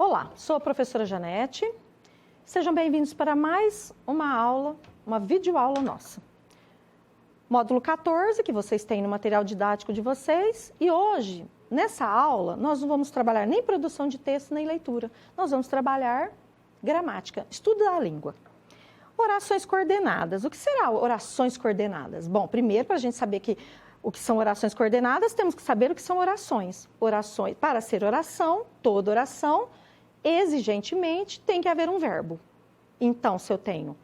Olá, sou a professora Janete. Sejam bem-vindos para mais uma aula, uma videoaula nossa. Módulo 14, que vocês têm no material didático de vocês. E hoje, nessa aula, nós não vamos trabalhar nem produção de texto, nem leitura. Nós vamos trabalhar gramática, estudo da língua. Orações coordenadas. O que será orações coordenadas? Bom, primeiro, para a gente saber o que são orações coordenadas, temos que saber o que são orações. Orações, para ser oração, toda oração, exigentemente, tem que haver um verbo. Então, se eu tenho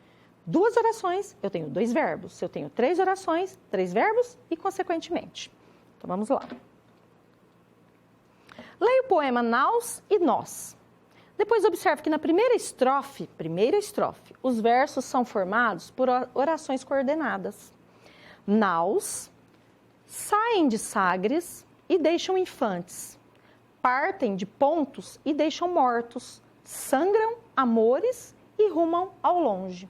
duas orações, eu tenho dois verbos. Se eu tenho três orações, três verbos e consequentemente. Então, vamos lá. Leia o poema Nós e Nós. Depois observe que na primeira estrofe, os versos são formados por orações coordenadas. Naus saem de Sagres e deixam infantes. Partem de pontos e deixam mortos. Sangram amores e rumam ao longe.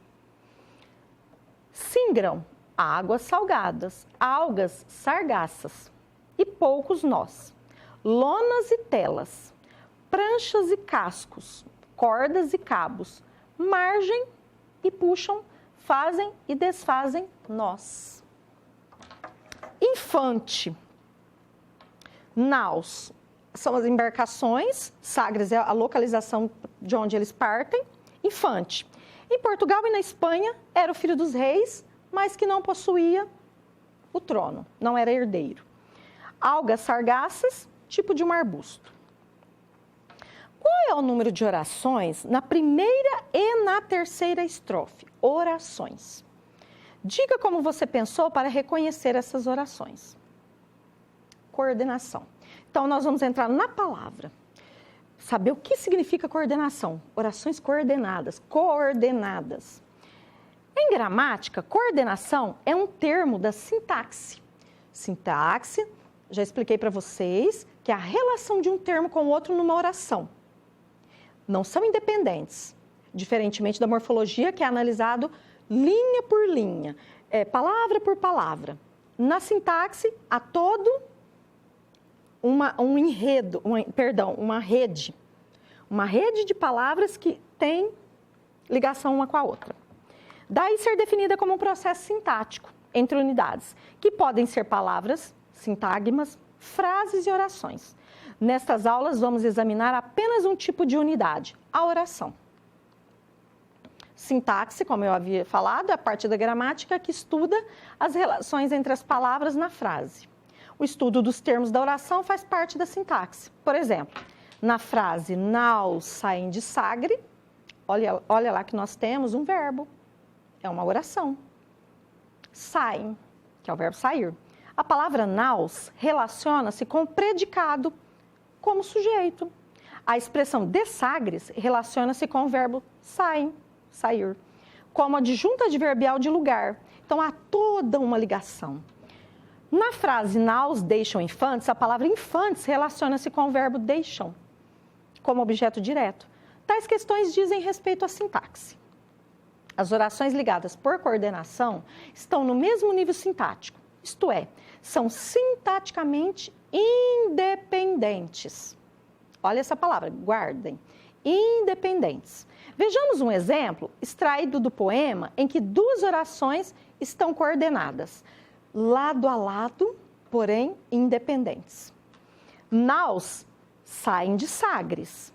Singram águas salgadas, algas sargaças e poucos nós. Lonas e telas, pranchas e cascos, cordas e cabos, margem e puxam, fazem e desfazem nós. Infante, naus, são as embarcações, Sagres é a localização de onde eles partem. Infante, em Portugal e na Espanha, era o filho dos reis, mas que não possuía o trono, não era herdeiro. Algas sargaças, tipo de um arbusto. Qual é o número de orações na primeira e na terceira estrofe? Orações. Diga como você pensou para reconhecer essas orações. Coordenação. Então, nós vamos entrar na palavra. Saber o que significa coordenação. Orações coordenadas. Coordenadas. Em gramática, coordenação é um termo da sintaxe. Sintaxe, já expliquei para vocês, que é a relação de um termo com o outro numa oração. Não são independentes, diferentemente da morfologia, que é analisado linha por linha, palavra por palavra. Na sintaxe, há todo um enredo, uma rede de palavras que tem ligação uma com a outra. Daí ser definida como um processo sintático entre unidades, que podem ser palavras, sintagmas, frases e orações. Nestas aulas, vamos examinar apenas um tipo de unidade, a oração. Sintaxe, como eu havia falado, é a parte da gramática que estuda as relações entre as palavras na frase. O estudo dos termos da oração faz parte da sintaxe. Por exemplo, na frase naus saem de Sagre, olha lá que nós temos um verbo, é uma oração. Saem, que é o verbo sair. A palavra naus relaciona-se com o predicado como sujeito. A expressão de Sagres relaciona-se com o verbo saem, sair, como adjunto adverbial de lugar. Então, há toda uma ligação. Na frase naus deixam infantes, a palavra infantes relaciona-se com o verbo deixam, como objeto direto. Tais questões dizem respeito à sintaxe. As orações ligadas por coordenação estão no mesmo nível sintático, isto é, são sintaticamente independentes. Olha essa palavra, guardem. Independentes. Vejamos um exemplo extraído do poema em que duas orações estão coordenadas, lado a lado, porém independentes. Naus saem de Sagres.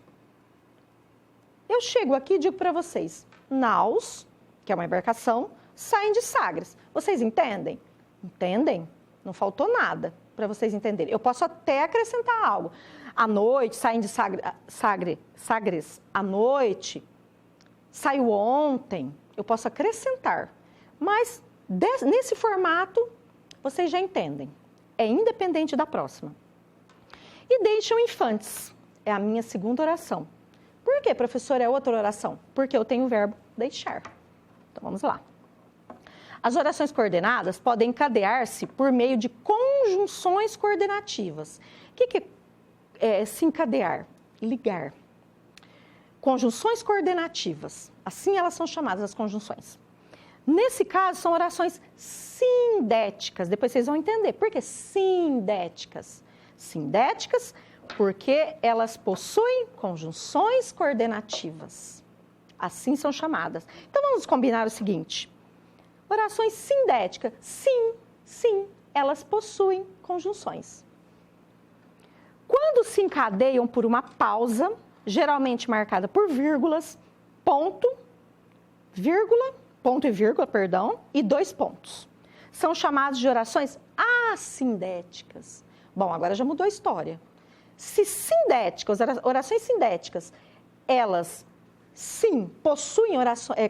Eu chego aqui e digo para vocês, naus, que é uma embarcação, saem de Sagres. Vocês entendem? Entendem? Não faltou nada para vocês entenderem. Eu posso até acrescentar algo. À noite, saem de Sagres à noite, saiu ontem. Eu posso acrescentar. Mas, nesse formato, vocês já entendem. É independente da próxima. E deixam infantes. É a minha segunda oração. Por que, professor, é outra oração? Porque eu tenho o verbo deixar. Então, vamos lá. As orações coordenadas podem encadear-se por meio de conjunções coordenativas. O que é se encadear? Ligar. Conjunções coordenativas. Assim elas são chamadas, as conjunções. Nesse caso, são orações sindéticas. Depois vocês vão entender. Por que sindéticas? Sindéticas Porque elas possuem conjunções coordenativas. Assim são chamadas. Então, vamos combinar o seguinte. Orações sindéticas. Sim, elas possuem conjunções. Quando se encadeiam por uma pausa, geralmente marcada por vírgulas, ponto e vírgula, e 2 pontos. São chamadas de orações assindéticas. Bom, agora já mudou a história. Se sindéticas, orações sindéticas, elas sim possuem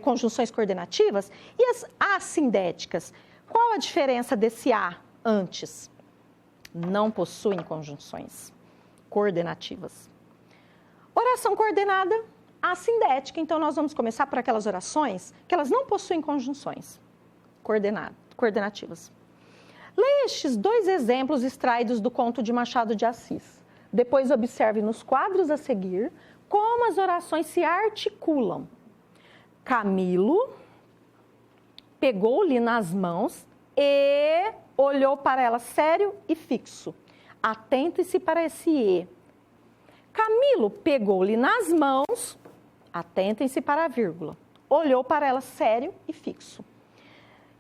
conjunções coordenativas, e as assindéticas, qual a diferença desse A antes? Não possuem conjunções coordenativas. Oração coordenada assindética. Então, nós vamos começar por aquelas orações que elas não possuem conjunções coordenativas. Leia estes 2 exemplos extraídos do conto de Machado de Assis. Depois observe nos quadros a seguir como as orações se articulam. Camilo pegou-lhe nas mãos e olhou para ela sério e fixo. Atentem-se para esse E. Camilo pegou-lhe nas mãos, atentem-se para a vírgula, olhou para ela sério e fixo.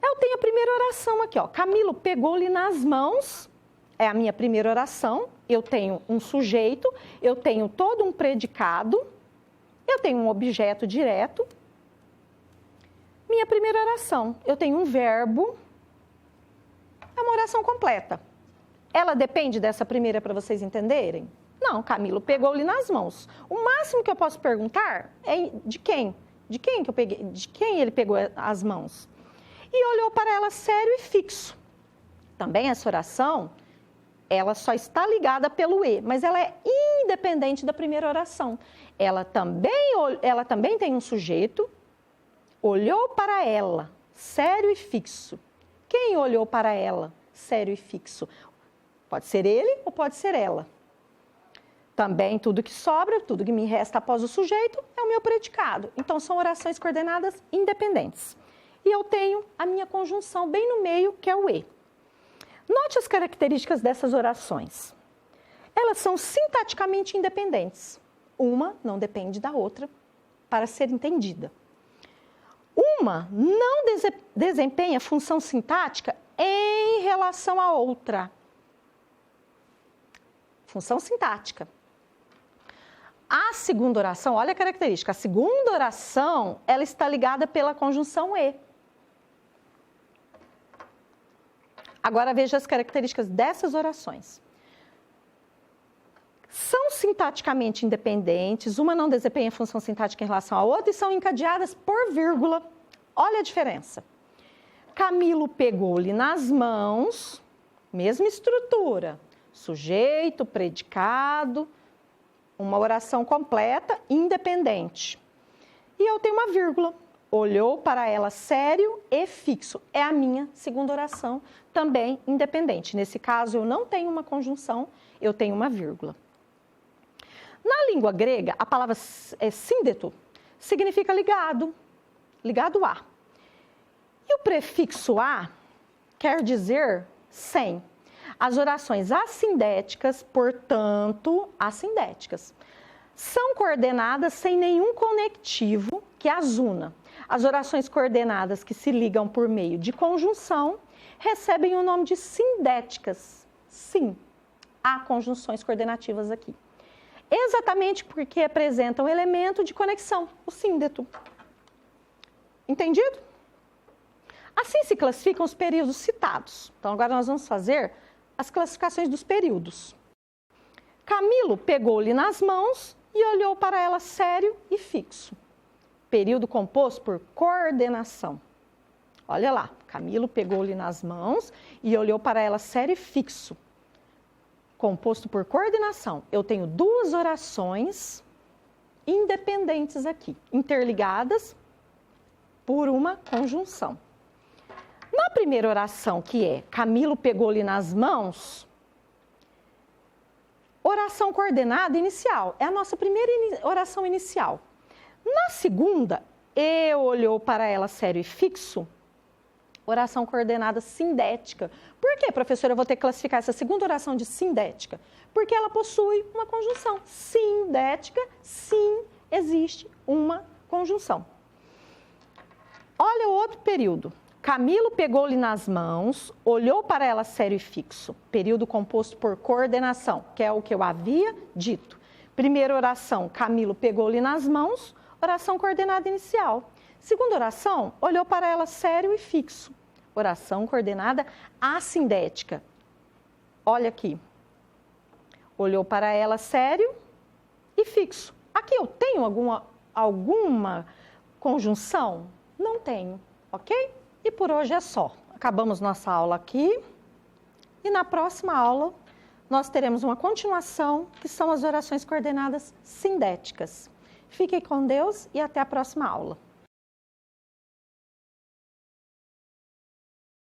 Eu tenho a primeira oração aqui, ó. Camilo pegou-lhe nas mãos, é a minha primeira oração. Eu tenho um sujeito, eu tenho todo um predicado, eu tenho um objeto direto. Minha primeira oração, eu tenho um verbo, é uma oração completa. Ela depende dessa primeira para vocês entenderem? Não, Camilo pegou-lhe nas mãos. O máximo que eu posso perguntar é de quem? De quem ele pegou as mãos? E olhou para ela sério e fixo. Também essa oração, ela só está ligada pelo E, mas ela é independente da primeira oração. Ela também tem um sujeito, olhou para ela, sério e fixo. Quem olhou para ela, sério e fixo? Pode ser ele ou pode ser ela. Também tudo que sobra, tudo que me resta após o sujeito é o meu predicado. Então, são orações coordenadas independentes. E eu tenho a minha conjunção bem no meio, que é o E. Note as características dessas orações. Elas são sintaticamente independentes. Uma não depende da outra para ser entendida. Uma não desempenha função sintática em relação à outra. Função sintática. A segunda oração, olha a característica, a segunda oração, ela está ligada pela conjunção E. Agora veja as características dessas orações. São sintaticamente independentes, uma não desempenha função sintática em relação à outra e são encadeadas por vírgula. Olha a diferença. Camilo pegou-lhe nas mãos, mesma estrutura, sujeito, predicado, uma oração completa, independente. E eu tenho uma vírgula. Olhou para ela sério e fixo. É a minha segunda oração, também independente. Nesse caso, eu não tenho uma conjunção, eu tenho uma vírgula. Na língua grega, a palavra síndeto significa ligado, ligado a. E o prefixo a quer dizer sem. As orações assindéticas, portanto, assindéticas, são coordenadas sem nenhum conectivo que as una. As orações coordenadas que se ligam por meio de conjunção recebem o nome de sindéticas. Sim, há conjunções coordenativas aqui. Exatamente porque apresentam elemento de conexão, o síndeto. Entendido? Assim se classificam os períodos citados. Então, agora nós vamos fazer as classificações dos períodos. Camilo pegou-lhe nas mãos e olhou para ela sério e fixo. Período composto por coordenação. Olha lá, Camilo pegou-lhe nas mãos e olhou para ela sério e fixo. Composto por coordenação. Eu tenho duas orações independentes aqui, interligadas por uma conjunção. Na primeira oração, que é Camilo pegou-lhe nas mãos, oração coordenada inicial, é a nossa primeira oração inicial. Na segunda, eu olhou para ela sério e fixo, oração coordenada sindética. Por que, professora, eu vou ter que classificar essa segunda oração de sindética? Porque ela possui uma conjunção sindética, sim, existe uma conjunção. Olha o outro período. Camilo pegou-lhe nas mãos, olhou para ela sério e fixo. Período composto por coordenação, que é o que eu havia dito. Primeira oração, Camilo pegou-lhe nas mãos, oração coordenada inicial. Segunda oração, olhou para ela sério e fixo. Oração coordenada assindética. Olha aqui. Olhou para ela sério e fixo. Aqui eu tenho alguma conjunção? Não tenho, ok? E por hoje é só. Acabamos nossa aula aqui. E na próxima aula, nós teremos uma continuação, que são as orações coordenadas sindéticas. Fiquem com Deus e até a próxima aula.